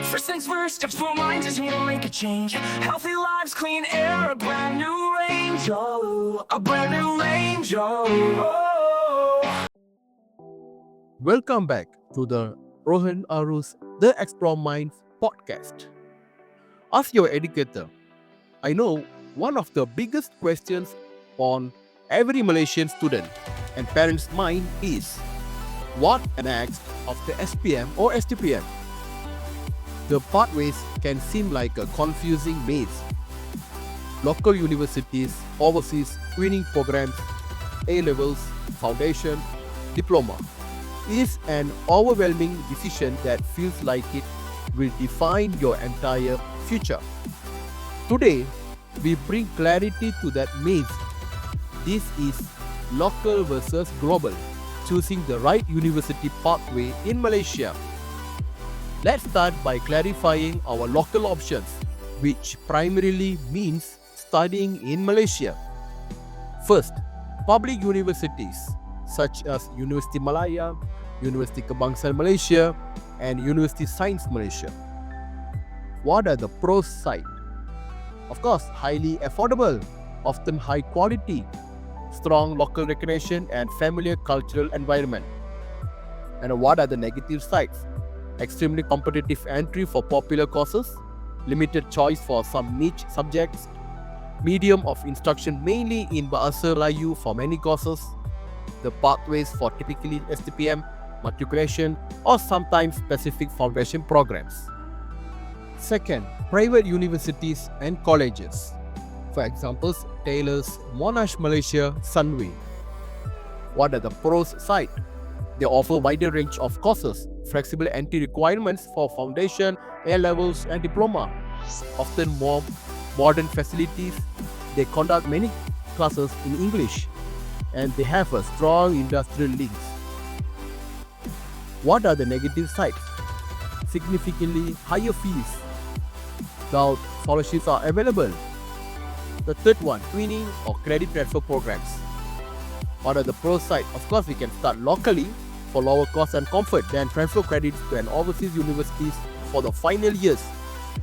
First things first, Xplore Mindz is here to make a change. Healthy lives, clean air, a brand new range. Oh, a brand new range. Oh. Welcome back to the Rohan Aru's The Xplore Mindz podcast. As your educator, I know one of the biggest questions on every Malaysian student and parent's mind is what next after SPM or STPM? The pathways can seem like a confusing maze. Local universities, overseas twinning programs, A-levels, foundation, diploma is an overwhelming decision that feels like it will define your entire future. Today, we bring clarity to that maze. This is local versus global, choosing the right university pathway in Malaysia. Let's start by clarifying our local options, which primarily means studying in Malaysia. First, public universities such as Universiti Malaya, Universiti Kebangsaan Malaysia, and University Sains Malaysia. What are the pros side? Of course, highly affordable, often high quality, strong local recognition and familiar cultural environment. And what are the negative sides? Extremely competitive entry for popular courses, limited choice for some niche subjects, medium of instruction mainly in Bahasa Melayu for many courses, the pathways for typically STPM, matriculation, or sometimes specific foundation programs. Second, private universities and colleges. For examples, Taylor's, Monash Malaysia, Sunway. What are the pros side? They offer wider range of courses, flexible entry requirements for foundation, A-levels and diploma, often more modern facilities. They conduct many classes in English, and they have a strong industrial links. What are the negative sides? Significantly higher fees. Doubt scholarships are available. The third one, twinning or credit transfer programs. What are the pros side? Of course, we can start locally for lower cost and comfort, then transfer credits to an overseas universities for the final years.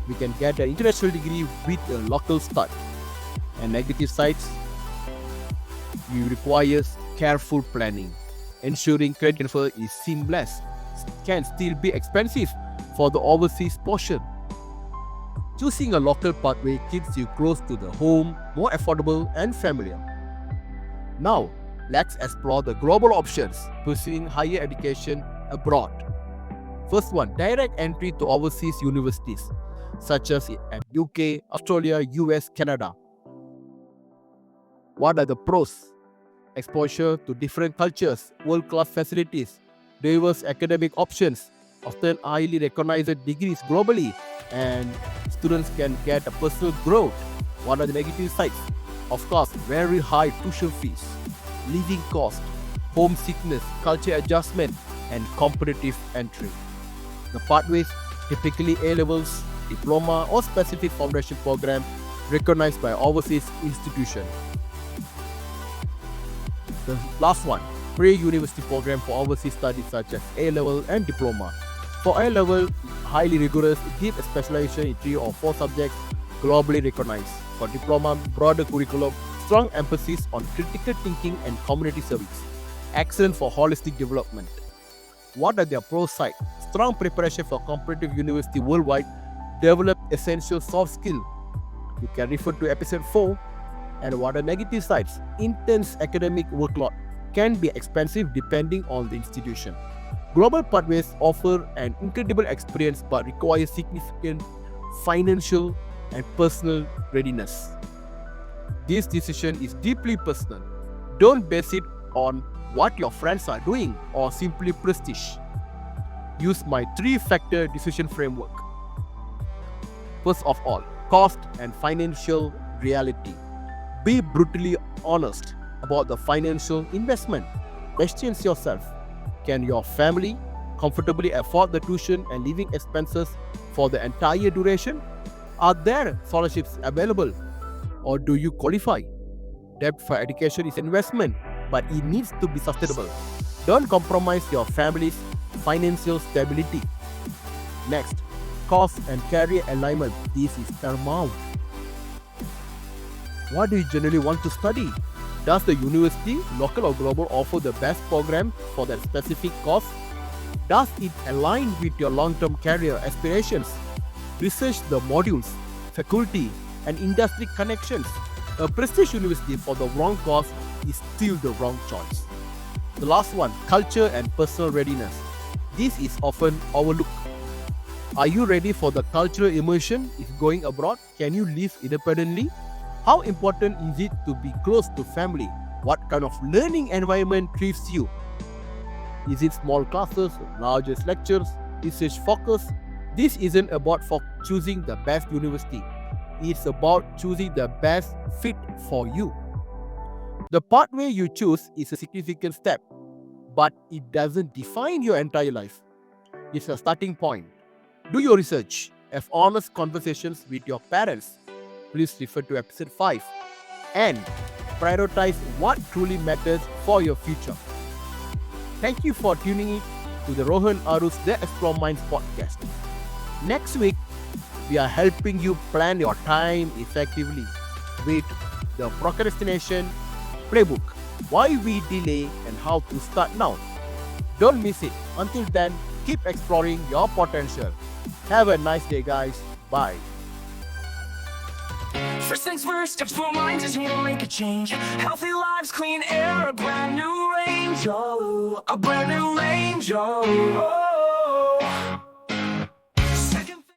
We can get an international degree with a local start. And negative sides, it requires careful planning. Ensuring credit transfer is seamless can still be expensive for the overseas portion. Choosing a local pathway keeps you close to the home, more affordable and familiar. Now, let's explore the global options pursuing higher education abroad. First one, direct entry to overseas universities such as at UK, Australia, US, Canada. What are the pros? Exposure to different cultures, world-class facilities, diverse academic options, often highly recognized degrees globally, and students can get a personal growth. What are the negative sides? Of course, very high tuition fees, living cost, homesickness, culture adjustment, and competitive entry. The pathways, typically A-levels, diploma, or specific foundation program recognized by overseas institution. The last one, pre-university program for overseas studies such as A-level and diploma. For A-level, highly rigorous, deep specialization in 3 or 4 subjects, globally recognized. For diploma, broader curriculum, strong emphasis on critical thinking and community service. Excellent for holistic development. What are their pros side? Strong preparation for competitive university worldwide, develop essential soft skill. You can refer to episode 4. And what are negative sides? Intense academic workload can be expensive depending on the institution. Global pathways offer an incredible experience but require significant financial and personal readiness. This decision is deeply personal. Don't base it on what your friends are doing or simply prestige. Use my 3-factor decision framework. First of all, cost and financial reality. Be brutally honest about the financial investment. Question yourself, can your family comfortably afford the tuition and living expenses for the entire duration? Are there scholarships available? Or do you qualify? Debt for education is investment, but it needs to be sustainable. Don't compromise your family's financial stability. Next, cost and career alignment. This is paramount. What do you generally want to study? Does the university, local or global, offer the best program for that specific course? Does it align with your long-term career aspirations? Research the modules, faculty, and industry connections. A prestige university for the wrong course is still the wrong choice. The last one, culture and personal readiness. This is often overlooked. Are you ready for the cultural immersion if going abroad? Can you live independently? How important is it to be close to family? What kind of learning environment thrives you? Is it small classes, larger lectures, research focus? This isn't about choosing the best university. It's about choosing the best fit for you. The pathway you choose is a significant step, but it doesn't define your entire life. It's a starting point. Do your research. Have honest conversations with your parents. Please refer to episode 5. And prioritize what truly matters for your future. Thank you for tuning in to the Rohan Aru's The Xplore Mindz podcast. Next week, we are helping you plan your time effectively with the procrastination playbook. Why we delay and how to start now. Don't miss it. Until then, keep exploring your potential. Have a nice day, guys. Bye. First things first, Xplore Mindz is here to make a change. Healthy lives, clean air, a brand new range. Oh, a brand new range. Oh.